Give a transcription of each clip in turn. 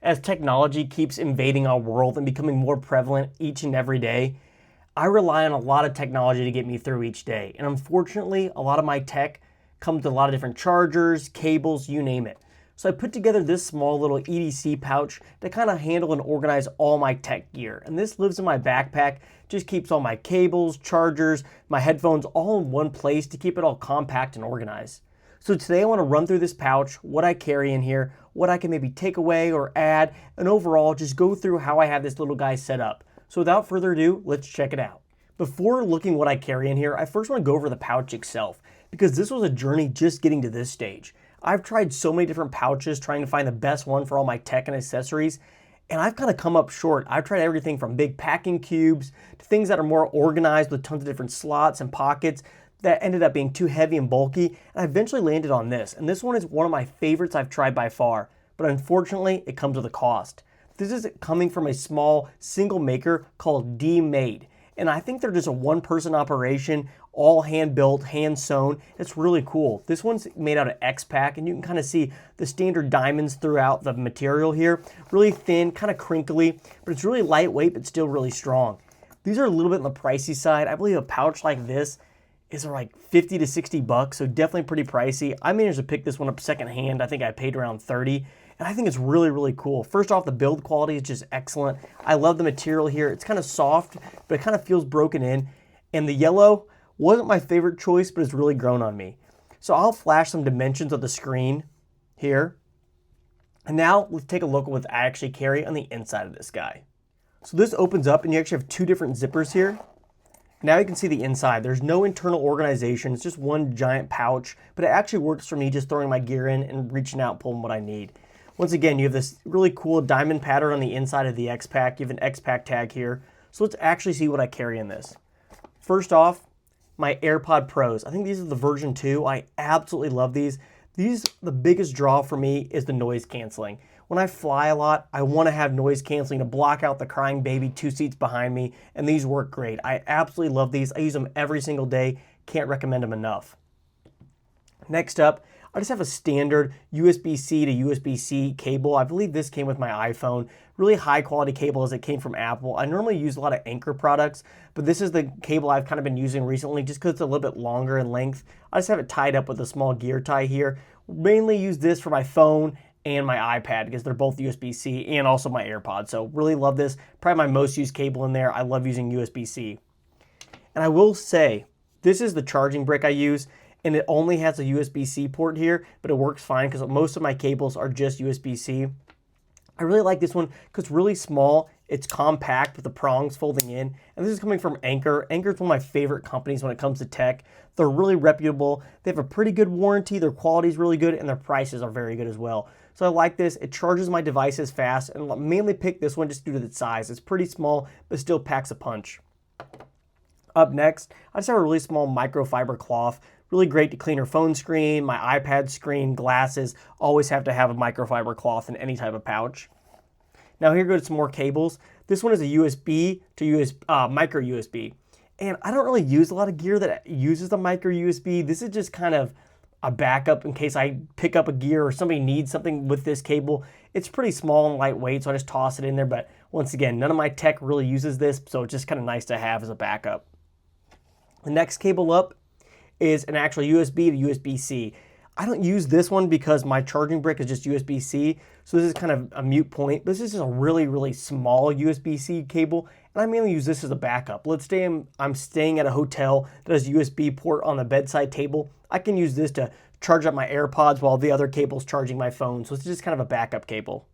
As technology keeps invading our world and becoming more prevalent each and every day, I rely on a lot of technology to get me through each day. And unfortunately, a lot of my tech comes with a lot of different chargers, cables, you name it. So I put together this small little EDC pouch to kind of handle and organize all my tech gear. And this lives in my backpack, just keeps all my cables, chargers, my headphones all in one place to keep it all compact and organized. So today I want to run through this pouch, what I carry in here, what I can maybe take away or add, and overall just go through how I have this little guy set up. So without further ado, let's check it out. Before looking what I carry in here, I first want to go over the pouch itself, because this was a journey just getting to this stage. I've tried so many different pouches trying to find the best one for all my tech and accessories, and I've kind of come up short. I've tried everything from big packing cubes to things that are more organized with tons of different slots and pockets that ended up being too heavy and bulky, and I eventually landed on this. And this one is one of my favorites I've tried by far, but unfortunately it comes with a cost. This is coming from a small single maker called D-Made, and I think they're just a one-person operation, all hand-built, hand-sewn. It's really cool. This one's made out of X-Pack, and you can kind of see the standard diamonds throughout the material here. Really thin, kind of crinkly, but it's really lightweight, but still really strong. These are a little bit on the pricey side. I believe a pouch like this is like 50 to 60 bucks, so definitely pretty pricey. I managed to pick this one up secondhand. I think I paid around 30, and I think it's really, really cool. First off, the build quality is just excellent. I love the material here. It's kind of soft, but it kind of feels broken in. And the yellow wasn't my favorite choice, but it's really grown on me. So I'll flash some dimensions of the screen here. And now let's take a look at what I actually carry on the inside of this guy. So this opens up, and you actually have two different zippers here. Now you can see the inside. There's no internal organization. It's just one giant pouch, but it actually works for me just throwing my gear in and reaching out and pulling what I need. Once again, you have this really cool diamond pattern on the inside of the X-Pack. You have an X-Pack tag here. So let's actually see what I carry in this. First off, my AirPod Pros. I think these are the version 2. I absolutely love these. The biggest draw for me is the noise canceling. When I fly a lot, I want to have noise canceling to block out the crying baby 2 seats behind me, and these work great. I absolutely love these. I use them every single day. Can't recommend them enough. Next up, I just have a standard USB-C to USB-C cable. I believe this came with my iPhone. Really high quality cable as it came from Apple. I normally use a lot of Anker products, but this is the cable I've kind of been using recently just because it's a little bit longer in length. I just have it tied up with a small gear tie here. Mainly use this for my phone and my iPad because they're both USB-C, and also my AirPods. So really love this. Probably my most used cable in there. I love using USB-C. And I will say, this is the charging brick I use, and it only has a USB-C port here, but it works fine because most of my cables are just USB-C. I really like this one because it's really small. It's compact with the prongs folding in. And this is coming from Anker. Anker is one of my favorite companies when it comes to tech. They're really reputable. They have a pretty good warranty. Their quality is really good, and their prices are very good as well. So I like this. It charges my devices fast, and I'll mainly pick this one just due to its size. It's pretty small, but still packs a punch. Up next, I just have a really small microfiber cloth. Really great to clean your phone screen, my iPad screen, glasses. Always have to have a microfiber cloth in any type of pouch. Now here goes some more cables. This one is a USB to micro USB. And I don't really use a lot of gear that uses the micro USB. This is just kind of a backup in case I pick up a gear or somebody needs something with this cable. It's pretty small and lightweight, so I just toss it in there. But once again, none of my tech really uses this, so it's just kind of nice to have as a backup. The next cable up is an actual USB to USB-C. I don't use this one because my charging brick is just USB-C, so this is kind of a moot point. This is just a really, really small USB-C cable, and I mainly use this as a backup. Let's say I'm staying at a hotel that has a USB port on the bedside table. I can use this to charge up my AirPods while the other cable's charging my phone, so it's just kind of a backup cable.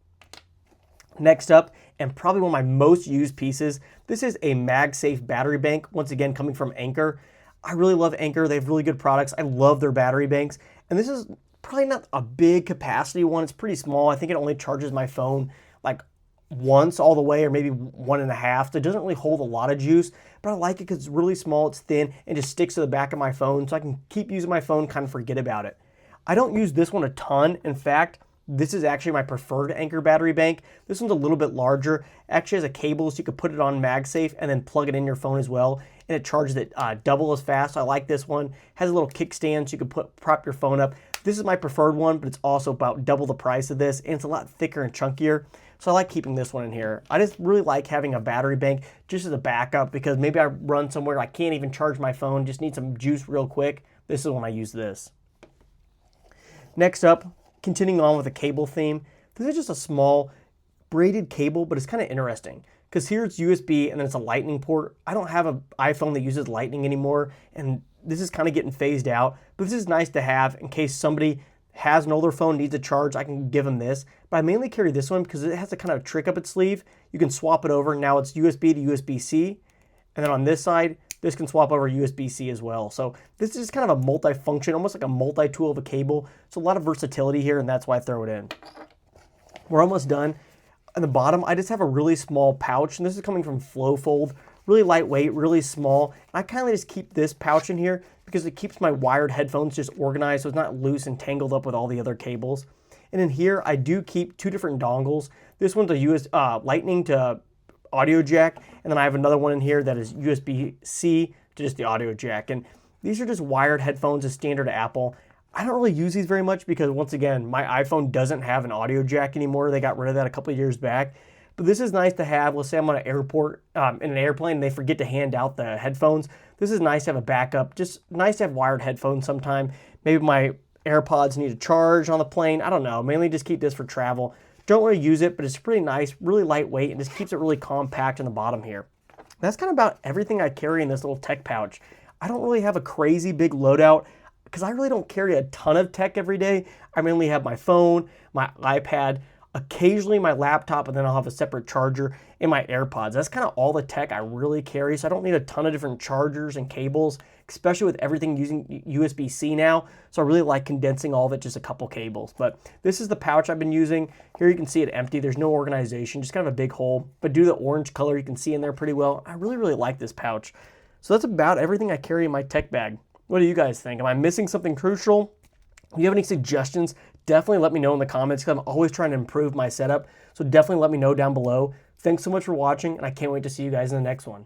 Next up, and probably one of my most used pieces, this is a MagSafe battery bank, once again coming from Anker. I really love Anker. They have really good products. I love their battery banks. And this is probably not a big capacity one. It's pretty small. I think it only charges my phone like once all the way, or maybe 1.5. So it doesn't really hold a lot of juice, but I like it because it's really small, it's thin, and just sticks to the back of my phone, so I can keep using my phone, kind of forget about it. I don't use this one a ton. In fact, this is actually my preferred Anker battery bank. This one's a little bit larger. Actually has a cable so you could put it on MagSafe and then plug it in your phone as well. And it charges it double as fast. I like this one. Has a little kickstand so you can prop your phone up. This is my preferred one, but it's also about double the price of this, and it's a lot thicker and chunkier. So I like keeping this one in here. I just really like having a battery bank just as a backup, because maybe I run somewhere I can't even charge my phone, just need some juice real quick. This is when I use this. Next up, continuing on with the cable theme, this is just a small braided cable, but it's kind of interesting because here it's USB and then it's a lightning port. I don't have an iPhone that uses lightning anymore, and this is kind of getting phased out, but this is nice to have in case somebody has an older phone, needs a charge. I can give them this, but I mainly carry this one because it has a kind of trick up its sleeve. You can swap it over. Now it's USB to USB-C, and then on this side, this can swap over USB-C as well. So this is kind of a multi-function, almost like a multi-tool of a cable. So a lot of versatility here, and that's why I throw it in. We're almost done. On the bottom, I just have a really small pouch, and this is coming from Flowfold. Really lightweight, really small. I kind of just keep this pouch in here because it keeps my wired headphones just organized so it's not loose and tangled up with all the other cables. And in here, I do keep two different dongles. This one's a lightning to audio jack, and then I have another one in here that is USB-C to just the audio jack. And these are just wired headphones as standard Apple. I don't really use these very much because, once again, my iPhone doesn't have an audio jack anymore. They got rid of that a couple of years back. But this is nice to have. Let's say I'm on an airport, in an airplane, and they forget to hand out the headphones. This is nice to have a backup. Just nice to have wired headphones sometime. Maybe my AirPods need a charge on the plane. I don't know. Mainly just keep this for travel. Don't really use it, but it's pretty nice, really lightweight, and just keeps it really compact in the bottom here. That's kind of about everything I carry in this little tech pouch. I don't really have a crazy big loadout because I really don't carry a ton of tech every day. I mainly have my phone, my iPad, occasionally my laptop, and then I'll have a separate charger and my AirPods. That's kind of all the tech I really carry, so I don't need a ton of different chargers and cables, especially with everything using USB-C now. So I really like condensing all of it, just a couple cables. But this is the pouch I've been using. Here you can see it empty. There's no organization, just kind of a big hole. But due to the orange color, you can see in there pretty well. I really, really like this pouch. So that's about everything I carry in my tech bag. What do you guys think? Am I missing something crucial? If you have any suggestions, definitely let me know in the comments because I'm always trying to improve my setup. So definitely let me know down below. Thanks so much for watching, and I can't wait to see you guys in the next one.